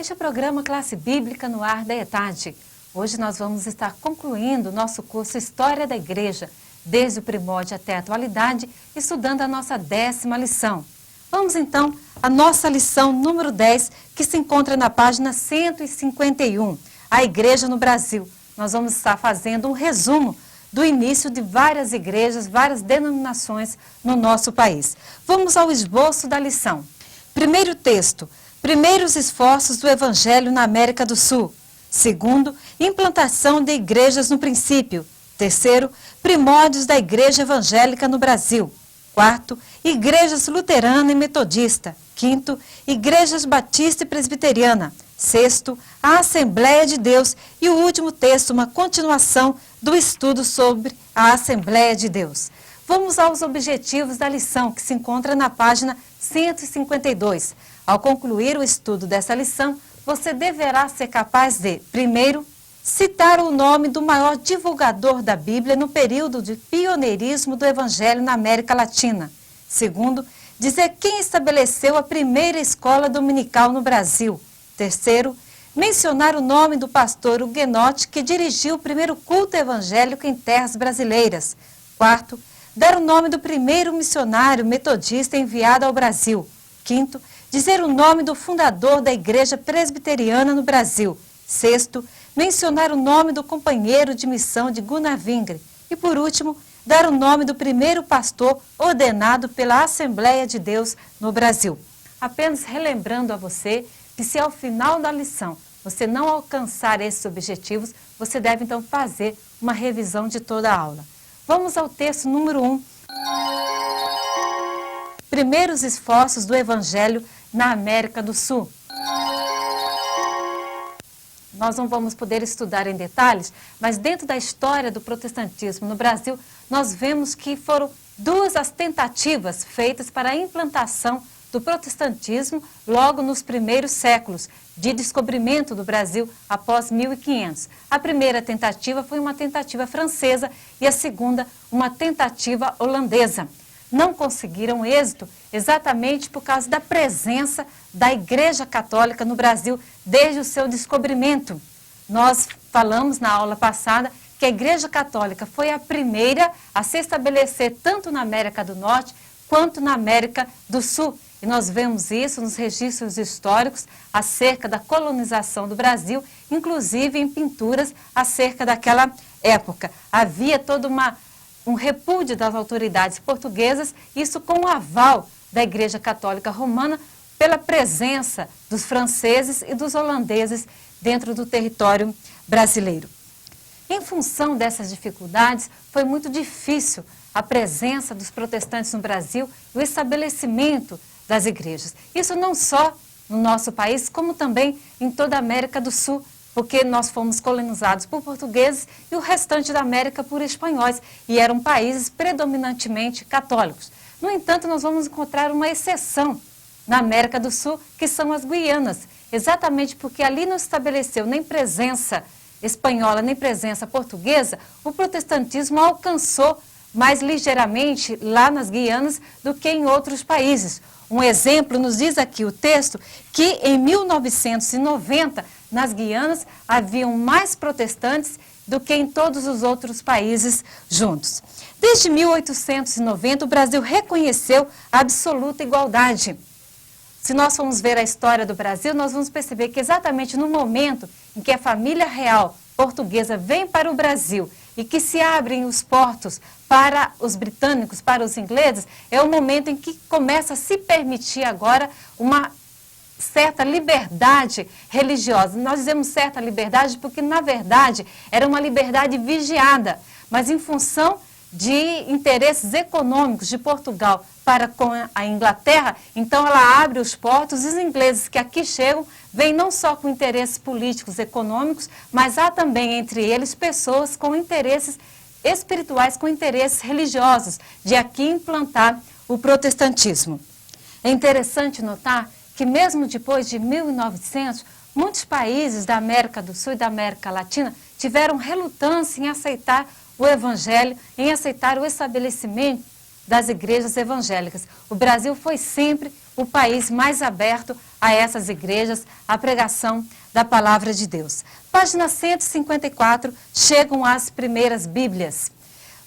Este é o programa Classe Bíblica no Ar da ETAD. Hoje nós vamos estar concluindo o nosso curso História da Igreja, desde o primórdio até a atualidade, estudando a nossa 10ª lição. Vamos então à nossa lição número 10, que se encontra na página 151, a Igreja no Brasil. Nós vamos estar fazendo um resumo do início de várias igrejas, várias denominações no nosso país. Vamos ao esboço da lição. Primeiro texto: primeiros esforços do Evangelho na América do Sul. Segundo, implantação de igrejas no princípio. Terceiro, primórdios da Igreja Evangélica no Brasil. Quarto, igrejas luterana e metodista. Quinto, igrejas batista e presbiteriana. Sexto, a Assembleia de Deus. E o último texto, uma continuação do estudo sobre a Assembleia de Deus. Vamos aos objetivos da lição, que se encontra na página 152. Ao concluir o estudo dessa lição, você deverá ser capaz de, primeiro, citar o nome do maior divulgador da Bíblia no período de pioneirismo do Evangelho na América Latina. Segundo, dizer quem estabeleceu a primeira escola dominical no Brasil. Terceiro, mencionar o nome do pastor Huguenote que dirigiu o primeiro culto evangélico em terras brasileiras. Quarto, dar o nome do primeiro missionário metodista enviado ao Brasil. Quinto, dizer o nome do fundador da Igreja Presbiteriana no Brasil. Sexto, mencionar o nome do companheiro de missão de Gunnar Wingre. E, por último, dar o nome do primeiro pastor ordenado pela Assembleia de Deus no Brasil. Apenas relembrando a você que se ao final da lição você não alcançar esses objetivos, você deve então fazer uma revisão de toda a aula. Vamos ao texto número 1. Primeiros esforços do Evangelho na América do Sul. Nós não vamos poder estudar em detalhes, mas dentro da história do protestantismo no Brasil, nós vemos que foram duas as tentativas feitas para a implantação do protestantismo logo nos primeiros séculos de descobrimento do Brasil após 1500. A primeira tentativa foi uma tentativa francesa e a segunda uma tentativa holandesa. Não conseguiram êxito exatamente por causa da presença da Igreja Católica no Brasil desde o seu descobrimento. Nós falamos na aula passada que a Igreja Católica foi a primeira a se estabelecer tanto na América do Norte quanto na América do Sul. E nós vemos isso nos registros históricos acerca da colonização do Brasil, inclusive em pinturas acerca daquela época. Havia toda um repúdio das autoridades portuguesas, isso com o aval da Igreja Católica Romana, pela presença dos franceses e dos holandeses dentro do território brasileiro. Em função dessas dificuldades, foi muito difícil a presença dos protestantes no Brasil e o estabelecimento das igrejas. Isso não só no nosso país, como também em toda a América do Sul, porque nós fomos colonizados por portugueses e o restante da América por espanhóis, e eram países predominantemente católicos. No entanto, nós vamos encontrar uma exceção na América do Sul, que são as Guianas, exatamente porque ali não estabeleceu nem presença espanhola, nem presença portuguesa, o protestantismo alcançou mais ligeiramente lá nas Guianas do que em outros países. Um exemplo, nos diz aqui o texto, que em 1990, nas Guianas, haviam mais protestantes do que em todos os outros países juntos. Desde 1890, o Brasil reconheceu a absoluta igualdade. Se nós formos ver a história do Brasil, nós vamos perceber que exatamente no momento em que a família real portuguesa vem para o Brasil e que se abrem os portos para os britânicos, para os ingleses, é o momento em que começa a se permitir agora uma certa liberdade religiosa. Nós dizemos certa liberdade porque, na verdade, era uma liberdade vigiada, mas em função de interesses econômicos de Portugal para com a Inglaterra, então ela abre os portos e os ingleses que aqui chegam vêm não só com interesses políticos, econômicos, mas há também entre eles pessoas com interesses espirituais, com interesses religiosos, de aqui implantar o protestantismo. É interessante notar que mesmo depois de 1900, muitos países da América do Sul e da América Latina tiveram relutância em aceitar o Evangelho, em aceitar o estabelecimento das igrejas evangélicas. O Brasil foi sempre o país mais aberto a essas igrejas, à pregação da palavra de Deus. Página 154, chegam as primeiras Bíblias.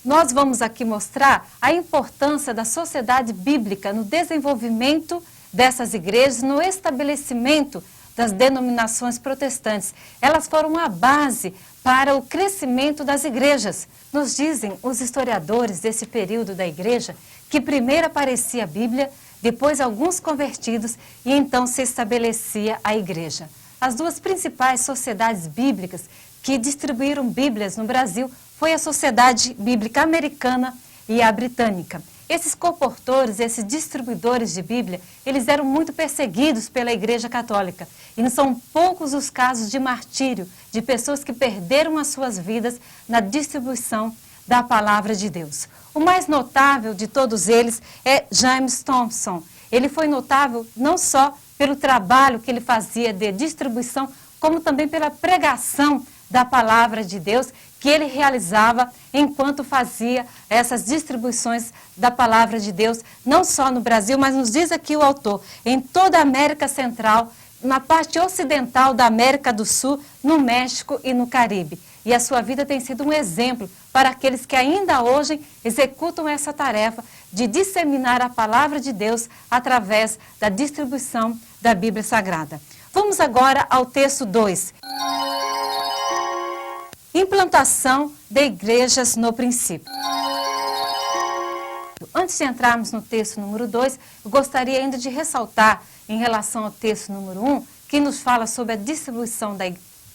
Nós vamos aqui mostrar a importância da sociedade bíblica no desenvolvimento dessas igrejas, no estabelecimento das denominações protestantes. Elas foram a base para o crescimento das igrejas. Nos dizem os historiadores desse período da igreja que primeiro aparecia a Bíblia, depois alguns convertidos e então se estabelecia a igreja. As duas principais sociedades bíblicas que distribuíram Bíblias no Brasil foi a Sociedade Bíblica Americana e a Britânica. Esses comportores, esses distribuidores de Bíblia, eles eram muito perseguidos pela Igreja Católica. E não são poucos os casos de martírio, de pessoas que perderam as suas vidas na distribuição da palavra de Deus. O mais notável de todos eles é James Thompson. Ele foi notável não só pelo trabalho que ele fazia de distribuição, como também pela pregação da palavra de Deus que ele realizava enquanto fazia essas distribuições da palavra de Deus, não só no Brasil, mas nos diz aqui o autor, em toda a América Central, na parte ocidental da América do Sul, no México e no Caribe. E a sua vida tem sido um exemplo para aqueles que ainda hoje executam essa tarefa de disseminar a palavra de Deus através da distribuição da Bíblia Sagrada. Vamos agora ao texto 2. Implantação de igrejas no princípio. Antes de entrarmos no texto número 2, eu gostaria ainda de ressaltar, em relação ao texto número 1, que nos fala sobre a distribuição da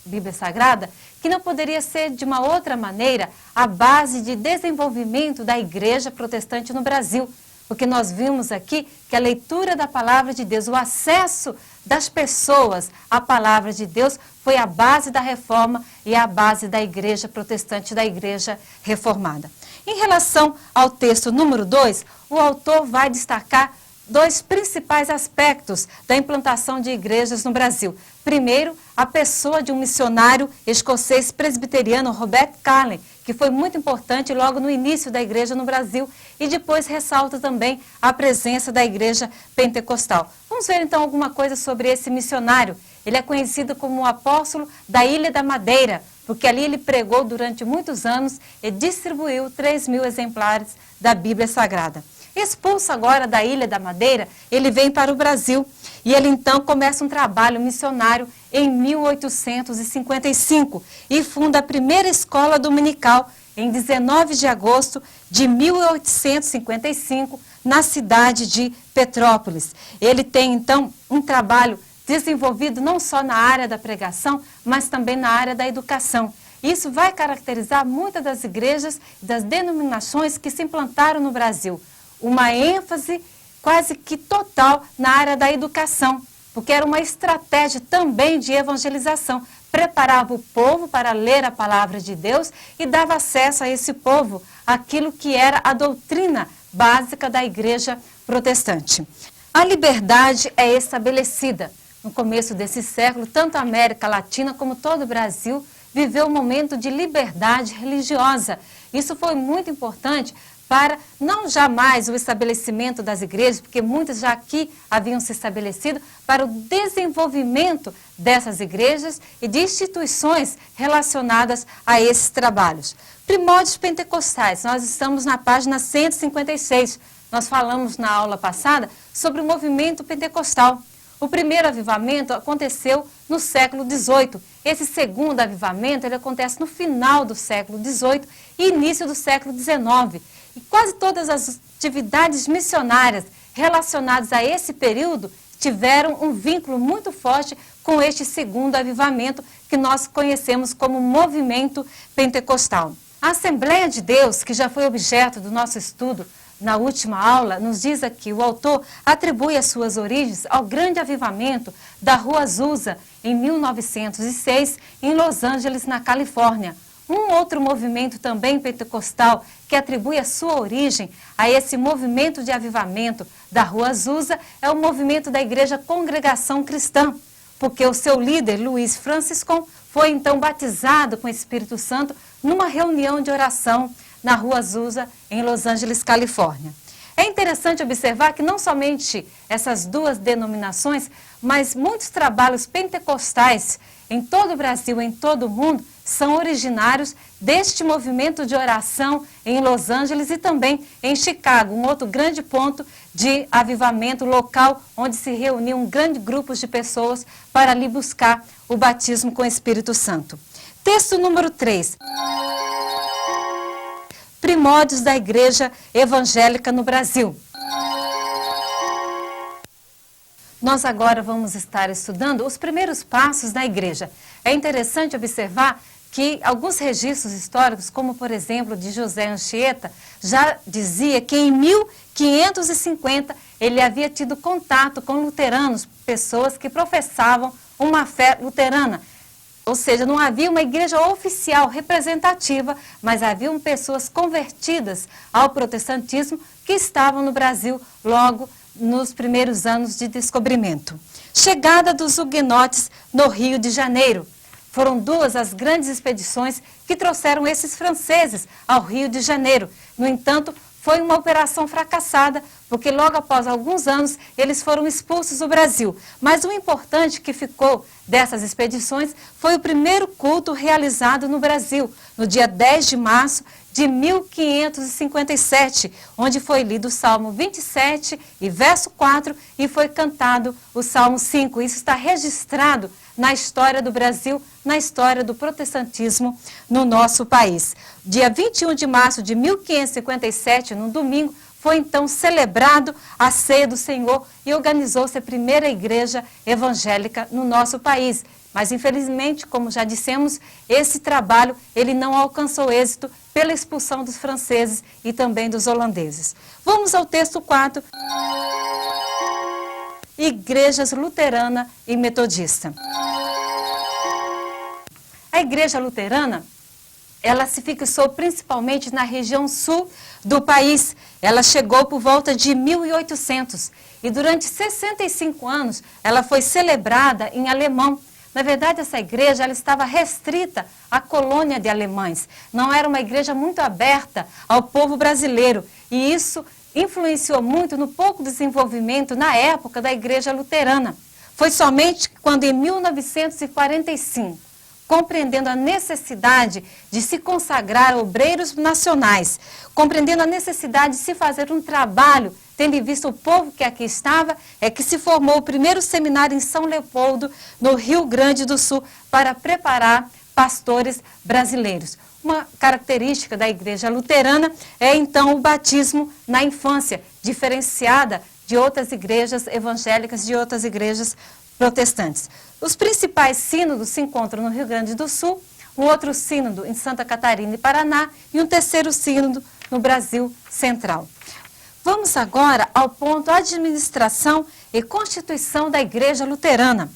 Bíblia Sagrada, que não poderia ser de uma outra maneira a base de desenvolvimento da igreja protestante no Brasil. Porque nós vimos aqui que a leitura da palavra de Deus, o acesso das pessoas à palavra de Deus foi a base da reforma e a base da igreja protestante, da igreja reformada. Em relação ao texto número 2, o autor vai destacar dois principais aspectos da implantação de igrejas no Brasil. Primeiro, a pessoa de um missionário escocês presbiteriano, Robert Carlin, que foi muito importante logo no início da igreja no Brasil, e depois ressalta também a presença da igreja pentecostal. Vamos ver então alguma coisa sobre esse missionário. Ele é conhecido como o apóstolo da Ilha da Madeira, porque ali ele pregou durante muitos anos e distribuiu 3.000 exemplares da Bíblia Sagrada. Expulso agora da Ilha da Madeira, ele vem para o Brasil e ele então começa um trabalho missionário em 1855 e funda a primeira escola dominical em 19 de agosto de 1855 na cidade de Petrópolis. Ele tem então um trabalho desenvolvido não só na área da pregação, mas também na área da educação. Isso vai caracterizar muitas das igrejas e das denominações que se implantaram no Brasil. Uma ênfase quase que total na área da educação, porque era uma estratégia também de evangelização. Preparava o povo para ler a palavra de Deus e dava acesso a esse povo àquilo que era a doutrina básica da igreja protestante. A liberdade é estabelecida. No começo desse século, tanto a América Latina como todo o Brasil viveu um momento de liberdade religiosa. Isso foi muito importante para não jamais o estabelecimento das igrejas, porque muitas já aqui haviam se estabelecido, para o desenvolvimento dessas igrejas e de instituições relacionadas a esses trabalhos. Primórdios pentecostais, nós estamos na página 156. Nós falamos na aula passada sobre o movimento pentecostal. O primeiro avivamento aconteceu no século XVIII. Esse segundo avivamento ele acontece no final do século XVIII e início do século XIX. E quase todas as atividades missionárias relacionadas a esse período tiveram um vínculo muito forte com este segundo avivamento que nós conhecemos como movimento pentecostal. A Assembleia de Deus, que já foi objeto do nosso estudo na última aula, nos diz aqui, o autor atribui as suas origens ao grande avivamento da Rua Azusa, em 1906, em Los Angeles, na Califórnia. Um outro movimento também pentecostal que atribui a sua origem a esse movimento de avivamento da Rua Azusa é o movimento da Igreja Congregação Cristã, porque o seu líder, Luiz Franciscon, foi então batizado com o Espírito Santo numa reunião de oração na Rua Azusa, em Los Angeles, Califórnia. É interessante observar que não somente essas duas denominações, mas muitos trabalhos pentecostais em todo o Brasil, em todo o mundo, são originários deste movimento de oração em Los Angeles e também em Chicago, um outro grande ponto de avivamento local, onde se reuniam grandes grupos de pessoas para ali buscar o batismo com o Espírito Santo. Texto número 3. Primórdios da Igreja Evangélica no Brasil. Nós agora vamos estar estudando os primeiros passos da igreja. É interessante observar que alguns registros históricos, como por exemplo de José Anchieta, já dizia que em 1550 ele havia tido contato com luteranos, pessoas que professavam uma fé luterana. Ou seja, não havia uma igreja oficial representativa, mas haviam pessoas convertidas ao protestantismo que estavam no Brasil logo nos primeiros anos de descobrimento. Chegada dos huguenotes no Rio de Janeiro. Foram duas as grandes expedições que trouxeram esses franceses ao Rio de Janeiro. No entanto, foi uma operação fracassada, porque logo após alguns anos eles foram expulsos do Brasil. Mas o importante que ficou dessas expedições foi o primeiro culto realizado no Brasil, no dia 10 de março de 1557, onde foi lido o Salmo 27 e verso 4 e foi cantado o Salmo 5. Isso está registrado na história do Brasil, na história do protestantismo no nosso país. Dia 21 de março de 1557, no domingo, foi então celebrado a ceia do Senhor e organizou-se a primeira igreja evangélica no nosso país. Mas, infelizmente, como já dissemos, esse trabalho ele não alcançou êxito pela expulsão dos franceses e também dos holandeses. Vamos ao texto 4. Igrejas luterana e metodista. A igreja luterana, ela se fixou principalmente na região sul do país. Ela chegou por volta de 1800 e durante 65 anos ela foi celebrada em alemão. Na verdade, essa igreja ela estava restrita à colônia de alemães. Não era uma igreja muito aberta ao povo brasileiro. E isso influenciou muito no pouco desenvolvimento na época da igreja luterana. Foi somente quando em 1945, compreendendo a necessidade de se consagrar obreiros nacionais, compreendendo a necessidade de se fazer um trabalho, tendo em vista o povo que aqui estava, é que se formou o primeiro seminário em São Leopoldo, no Rio Grande do Sul, para preparar pastores brasileiros. Uma característica da igreja luterana é, então, o batismo na infância, diferenciada de outras igrejas evangélicas, de outras igrejas protestantes. Os principais sínodos se encontram no Rio Grande do Sul, um outro sínodo em Santa Catarina e Paraná e um terceiro sínodo no Brasil Central. Vamos agora ao ponto administração e constituição da Igreja Luterana.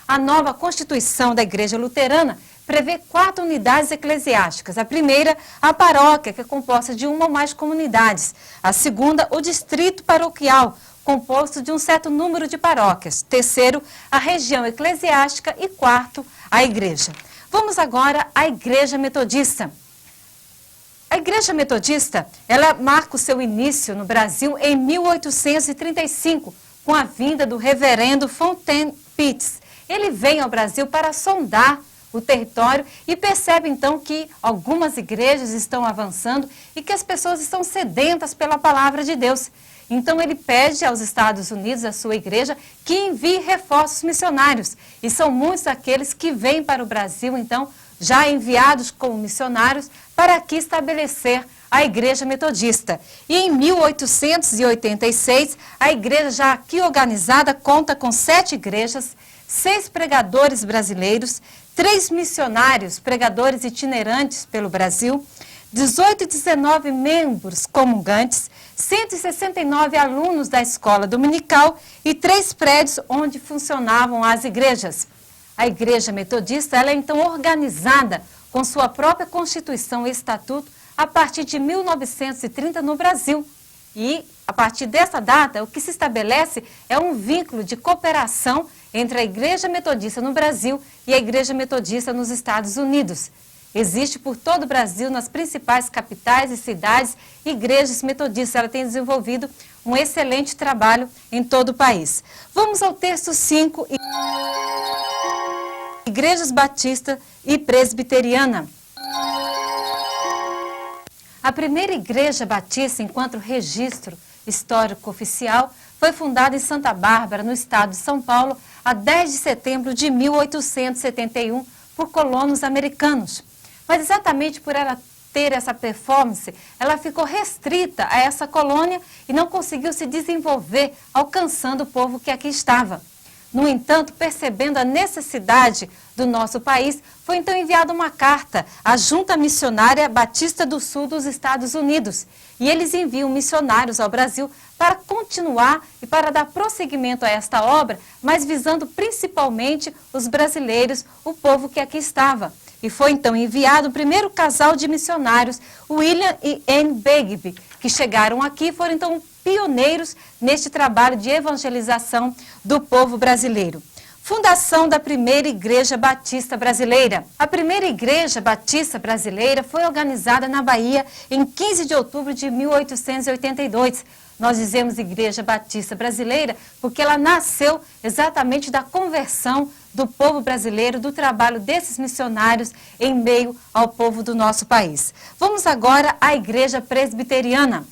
A nova Constituição da Igreja Luterana prevê 4 unidades eclesiásticas. A primeira, a paróquia, que é composta de uma ou mais comunidades. A segunda, o distrito paroquial, composto de um certo número de paróquias. Terceiro, a região eclesiástica e quarto, a igreja. Vamos agora à Igreja Metodista. A Igreja Metodista, ela marca o seu início no Brasil em 1835, com a vinda do reverendo Fontaine Pitts. Ele vem ao Brasil para sondar o território e percebe então que algumas igrejas estão avançando e que as pessoas estão sedentas pela palavra de Deus. Então ele pede aos Estados Unidos, a sua igreja, que envie reforços missionários. E são muitos aqueles que vêm para o Brasil, então, já enviados como missionários, para aqui estabelecer a Igreja Metodista. E em 1886, a igreja já aqui organizada conta com 7 igrejas, 6 pregadores brasileiros, 3 missionários, pregadores itinerantes pelo Brasil, 18 e 19 membros comungantes, 169 alunos da escola dominical e 3 prédios onde funcionavam as igrejas. A Igreja Metodista ela é então organizada com sua própria Constituição e Estatuto a partir de 1930 no Brasil. E, a partir dessa data, o que se estabelece é um vínculo de cooperação entre a Igreja Metodista no Brasil e a Igreja Metodista nos Estados Unidos. Existe por todo o Brasil, nas principais capitais e cidades, igrejas metodistas. Ela tem desenvolvido um excelente trabalho em todo o país. Vamos ao texto 5. Igrejas Batista e Presbiteriana. A primeira igreja batista, enquanto registro histórico oficial, foi fundada em Santa Bárbara, no estado de São Paulo, a 10 de setembro de 1871, por colonos americanos. Mas exatamente por ela ter essa performance, ela ficou restrita a essa colônia e não conseguiu se desenvolver, alcançando o povo que aqui estava. No entanto, percebendo a necessidade do nosso país, foi então enviada uma carta à Junta Missionária Batista do Sul dos Estados Unidos. E eles enviam missionários ao Brasil para continuar e para dar prosseguimento a esta obra, mas visando principalmente os brasileiros, o povo que aqui estava. E foi então enviado o primeiro casal de missionários, William e Anne Begbie, que chegaram aqui e foram então pioneiros neste trabalho de evangelização do povo brasileiro. Fundação da primeira Igreja Batista Brasileira. A primeira Igreja Batista Brasileira foi organizada na Bahia em 15 de outubro de 1882. Nós dizemos Igreja Batista Brasileira porque ela nasceu exatamente da conversão do povo brasileiro, do trabalho desses missionários em meio ao povo do nosso país. Vamos agora à Igreja Presbiteriana.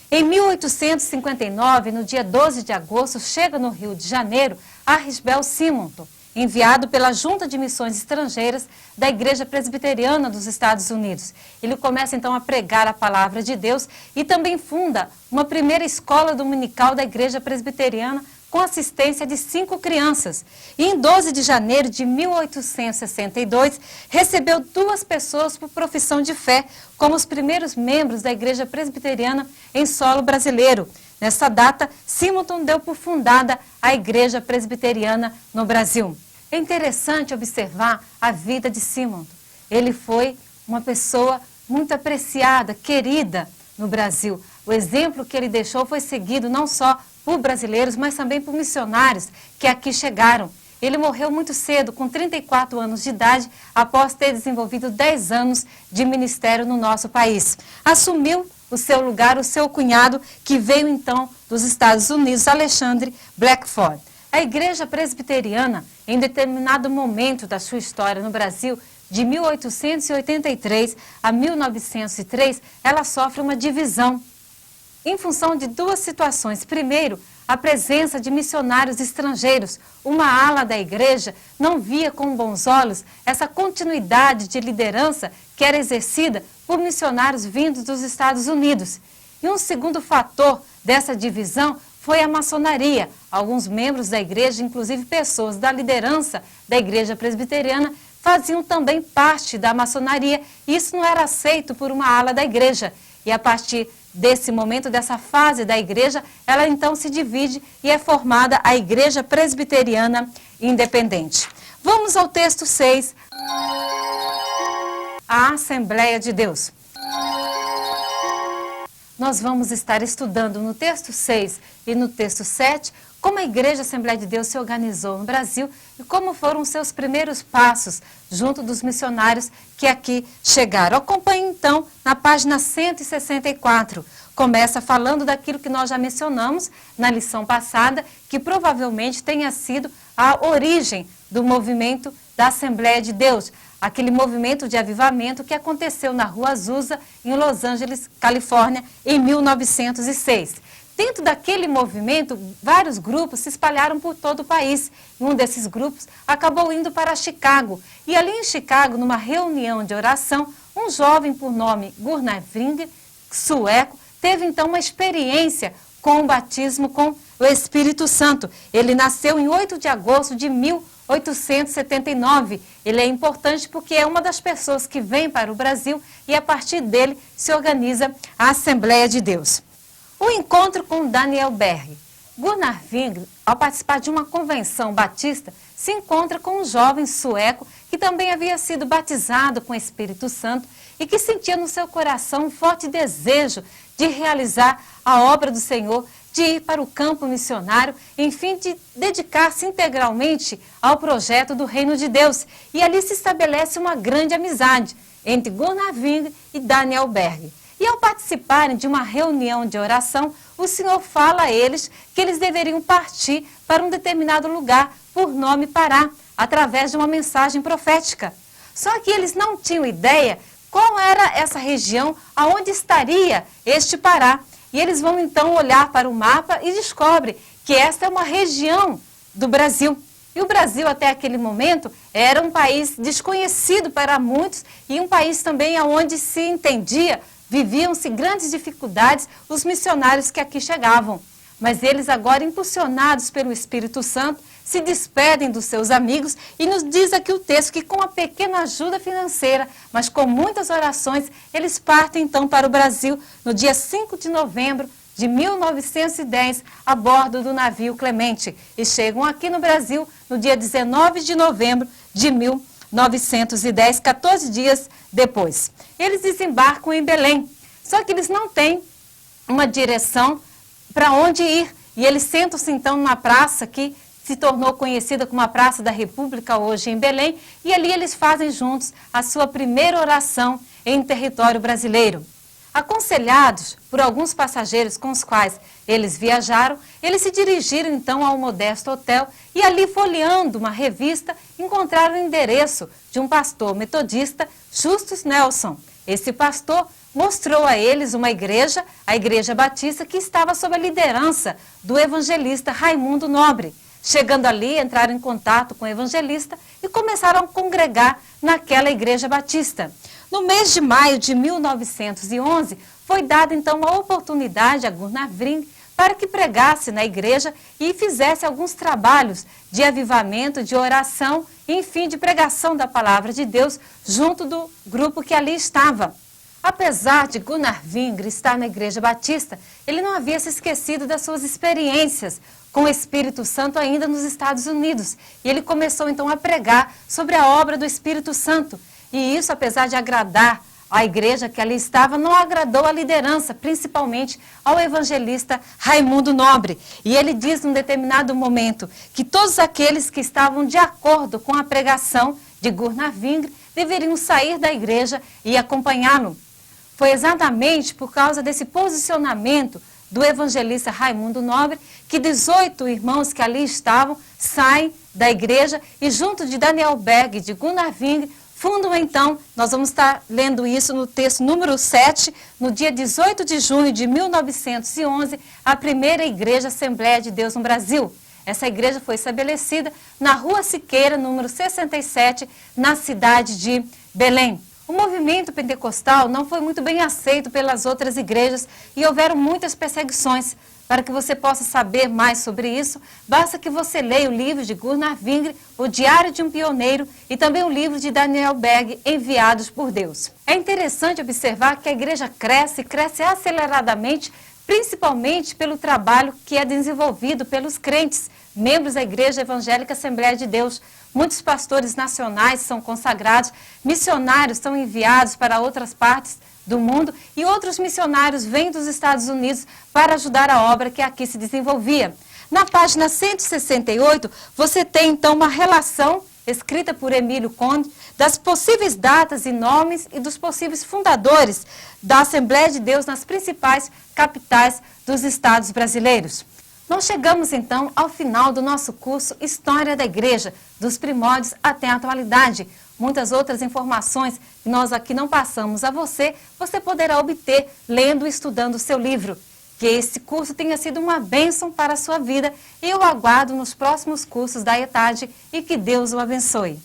Em 1859, no dia 12 de agosto, chega no Rio de Janeiro Arrisbel Simonton, enviado pela Junta de Missões Estrangeiras da Igreja Presbiteriana dos Estados Unidos. Ele começa então a pregar a palavra de Deus e também funda uma primeira escola dominical da Igreja Presbiteriana com assistência de 5 crianças. E em 12 de janeiro de 1862, recebeu 2 pessoas por profissão de fé como os primeiros membros da Igreja Presbiteriana em solo brasileiro. Nessa data, Simonton deu por fundada a Igreja Presbiteriana no Brasil. É interessante observar a vida de Simonton. Ele foi uma pessoa muito apreciada, querida no Brasil. O exemplo que ele deixou foi seguido não só por brasileiros, mas também por missionários que aqui chegaram. Ele morreu muito cedo, com 34 anos de idade, após ter desenvolvido 10 anos de ministério no nosso país. Assumiu o seu lugar o seu cunhado, que veio então dos Estados Unidos, Alexandre Blackford. A Igreja Presbiteriana, em determinado momento da sua história no Brasil, de 1883 a 1903, ela sofre uma divisão em função de 2 situações. Primeiro, a presença de missionários estrangeiros. Uma ala da igreja não via com bons olhos essa continuidade de liderança que era exercida por missionários vindos dos Estados Unidos. E um segundo fator dessa divisão foi a maçonaria. Alguns membros da igreja, inclusive pessoas da liderança da Igreja Presbiteriana, faziam também parte da maçonaria. E isso não era aceito por uma ala da igreja. E a partir desse momento, dessa fase da igreja, ela então se divide e é formada a Igreja Presbiteriana Independente. Vamos ao texto 6, a Assembleia de Deus. Nós vamos estar estudando no texto 6 e no texto 7 como a Igreja Assembleia de Deus se organizou no Brasil e como foram os seus primeiros passos junto dos missionários que aqui chegaram. Acompanhe então na página 164. Começa falando daquilo que nós já mencionamos na lição passada, que provavelmente tenha sido a origem do movimento da Assembleia de Deus, aquele movimento de avivamento que aconteceu na Rua Azusa, em Los Angeles, Califórnia, em 1906. Dentro daquele movimento, vários grupos se espalharam por todo o país. Um desses grupos acabou indo para Chicago. E ali em Chicago, numa reunião de oração, um jovem por nome Gunnar Vring, sueco, teve então uma experiência com o batismo com o Espírito Santo. Ele nasceu em 8 de agosto de 1879. Ele é importante porque é uma das pessoas que vem para o Brasil e a partir dele se organiza a Assembleia de Deus. O encontro com Daniel Berg. Gunnar Ving, ao participar de uma convenção batista, se encontra com um jovem sueco que também havia sido batizado com o Espírito Santo e que sentia no seu coração um forte desejo de realizar a obra do Senhor, de ir para o campo missionário, enfim, de dedicar-se integralmente ao projeto do Reino de Deus. E ali se estabelece uma grande amizade. entre Gunnar Wingre e Daniel Berg. E ao participarem de uma reunião de oração, o Senhor fala a eles que eles deveriam partir para um determinado lugar por nome Pará, através de uma mensagem profética. Só que eles não tinham ideia qual era essa região, aonde estaria este Pará. E eles vão então olhar para o mapa e descobrem que esta é uma região do Brasil. E o Brasil, até aquele momento, era um país desconhecido para muitos e um país também onde se entendia, viviam-se grandes dificuldades os missionários que aqui chegavam. Mas eles agora, impulsionados pelo Espírito Santo, se despedem dos seus amigos e nos diz aqui o texto que com uma pequena ajuda financeira, mas com muitas orações, eles partem então para o Brasil no dia 5 de novembro de 1910, a bordo do navio Clemente, e chegam aqui no Brasil no dia 19 de novembro de 1910, 14 dias depois. Eles desembarcam em Belém, só que eles não têm uma direção para onde ir, e eles sentam-se então numa praça que se tornou conhecida como a Praça da República hoje em Belém, e ali eles fazem juntos a sua primeira oração em território brasileiro. Aconselhados por alguns passageiros com os quais eles viajaram, eles se dirigiram então ao modesto hotel e ali, folheando uma revista, encontraram o endereço de um pastor metodista, Justus Nelson. Esse pastor mostrou a eles uma igreja, a Igreja Batista, que estava sob a liderança do evangelista Raimundo Nobre. Chegando ali, entraram em contato com o evangelista e começaram a congregar naquela Igreja Batista. No mês de maio de 1911, foi dada então uma oportunidade a Gunnar Wingre para que pregasse na igreja e fizesse alguns trabalhos de avivamento, de oração, enfim, de pregação da palavra de Deus junto do grupo que ali estava. Apesar de Gunnar Wingre estar na Igreja Batista, ele não havia se esquecido das suas experiências com o Espírito Santo ainda nos Estados Unidos. E ele começou então a pregar sobre a obra do Espírito Santo. E isso, apesar de agradar a igreja que ali estava, não agradou a liderança, principalmente ao evangelista Raimundo Nobre. E ele diz num determinado momento que todos aqueles que estavam de acordo com a pregação de Gunnar Wingre deveriam sair da igreja e acompanhá-lo. Foi exatamente por causa desse posicionamento do evangelista Raimundo Nobre que 18 irmãos que ali estavam saem da igreja e junto de Daniel Berg e de Gunnar Wingre fundam então, nós vamos estar lendo isso no texto número 7, no dia 18 de junho de 1911, a primeira Igreja Assembleia de Deus no Brasil. Essa igreja foi estabelecida na Rua Siqueira, número 67, na cidade de Belém. O movimento pentecostal não foi muito bem aceito pelas outras igrejas e houveram muitas perseguições. Para que você possa saber mais sobre isso, basta que você leia o livro de Gunnar Wingre, O Diário de um Pioneiro, e também o livro de Daniel Berg, Enviados por Deus. É interessante observar que a igreja cresce aceleradamente, principalmente pelo trabalho que é desenvolvido pelos crentes, membros da Igreja Evangélica Assembleia de Deus. Muitos pastores nacionais são consagrados, missionários são enviados para outras partes do mundo e outros missionários vêm dos Estados Unidos para ajudar a obra que aqui se desenvolvia. Na página 168, você tem então uma relação escrita por Emílio Conde das possíveis datas e nomes e dos possíveis fundadores da Assembleia de Deus nas principais capitais dos estados brasileiros. Nós chegamos então ao final do nosso curso História da Igreja, dos primórdios até a atualidade. Muitas outras informações que nós aqui não passamos a você, você poderá obter lendo e estudando o seu livro. Que esse curso tenha sido uma bênção para a sua vida e eu aguardo nos próximos cursos da ETAD e que Deus o abençoe.